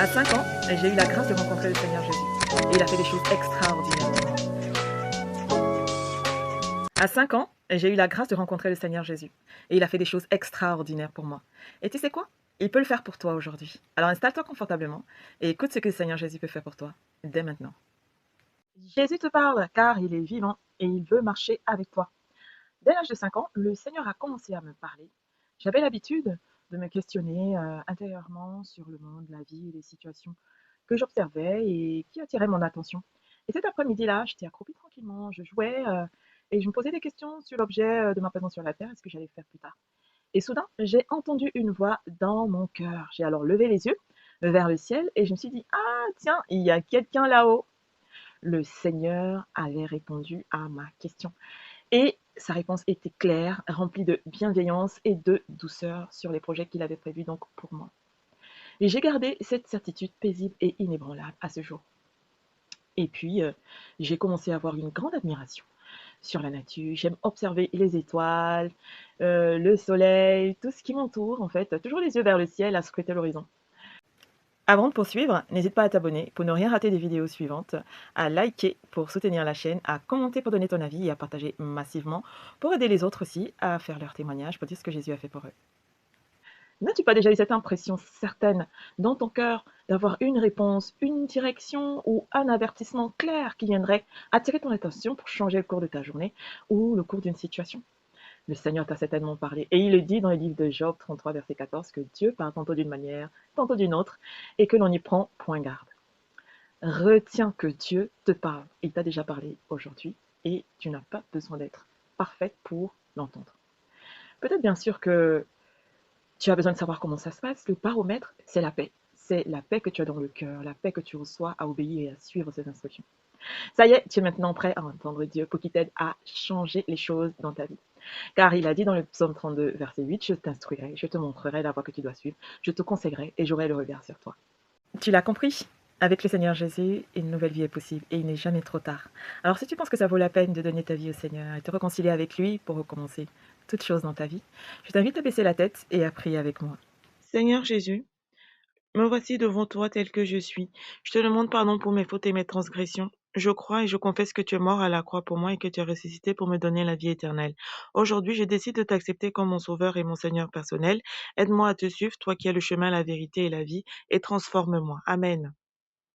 À 5 ans, j'ai eu la grâce de rencontrer le Seigneur Jésus. Et il a fait des choses extraordinaires pour moi. À 5 ans, j'ai eu la grâce de rencontrer le Seigneur Jésus. Et il a fait des choses extraordinaires pour moi. Et tu sais quoi? Il peut le faire pour toi aujourd'hui. Alors installe-toi confortablement et écoute ce que le Seigneur Jésus peut faire pour toi dès maintenant. Jésus te parle car il est vivant et il veut marcher avec toi. Dès l'âge de 5 ans, le Seigneur a commencé à me parler. J'avais l'habitude de me questionner intérieurement sur le monde, la vie et les situations que j'observais et qui attiraient mon attention. Et cet après-midi-là, j'étais accroupie tranquillement, je jouais et je me posais des questions sur l'objet de ma présence sur la terre et ce que j'allais faire plus tard. Et soudain, j'ai entendu une voix dans mon cœur. J'ai alors levé les yeux vers le ciel et je me suis dit, ah tiens, il y a quelqu'un là-haut. Le Seigneur avait répondu à ma question. Et sa réponse était claire, remplie de bienveillance et de douceur sur les projets qu'il avait prévus donc pour moi. Et j'ai gardé cette certitude paisible et inébranlable à ce jour. Et puis, j'ai commencé à avoir une grande admiration sur la nature. J'aime observer les étoiles, le soleil, tout ce qui m'entoure en fait. Toujours les yeux vers le ciel, à scruter l'horizon. Avant de poursuivre, n'hésite pas à t'abonner pour ne rien rater des vidéos suivantes, à liker pour soutenir la chaîne, à commenter pour donner ton avis et à partager massivement pour aider les autres aussi à faire leur témoignage pour dire ce que Jésus a fait pour eux. N'as-tu pas déjà eu cette impression certaine dans ton cœur d'avoir une réponse, une direction ou un avertissement clair qui viendrait attirer ton attention pour changer le cours de ta journée ou le cours d'une situation? Le Seigneur t'a certainement parlé. Et il le dit dans le livre de Job 33, verset 14, que Dieu parle tantôt d'une manière, tantôt d'une autre, et que l'on n'y prend point garde. Retiens que Dieu te parle. Il t'a déjà parlé aujourd'hui et tu n'as pas besoin d'être parfaite pour l'entendre. Peut-être bien sûr que tu as besoin de savoir comment ça se passe. Le baromètre, c'est la paix. C'est la paix que tu as dans le cœur, la paix que tu reçois à obéir et à suivre ses instructions. Ça y est, tu es maintenant prêt à entendre Dieu pour qu'il t'aide à changer les choses dans ta vie. Car il a dit dans le psaume 32, verset 8, je t'instruirai, je te montrerai la voie que tu dois suivre, je te conseillerai et j'aurai le regard sur toi. Tu l'as compris? Avec le Seigneur Jésus, une nouvelle vie est possible et il n'est jamais trop tard. Alors si tu penses que ça vaut la peine de donner ta vie au Seigneur et te réconcilier avec lui pour recommencer toutes choses dans ta vie, je t'invite à baisser la tête et à prier avec moi. Seigneur Jésus, me voici devant toi tel que je suis. Je te demande pardon pour mes fautes et mes transgressions. Je crois et je confesse que tu es mort à la croix pour moi et que tu es ressuscité pour me donner la vie éternelle. Aujourd'hui, je décide de t'accepter comme mon sauveur et mon Seigneur personnel. Aide-moi à te suivre, toi qui es le chemin, la vérité et la vie, et transforme-moi. Amen.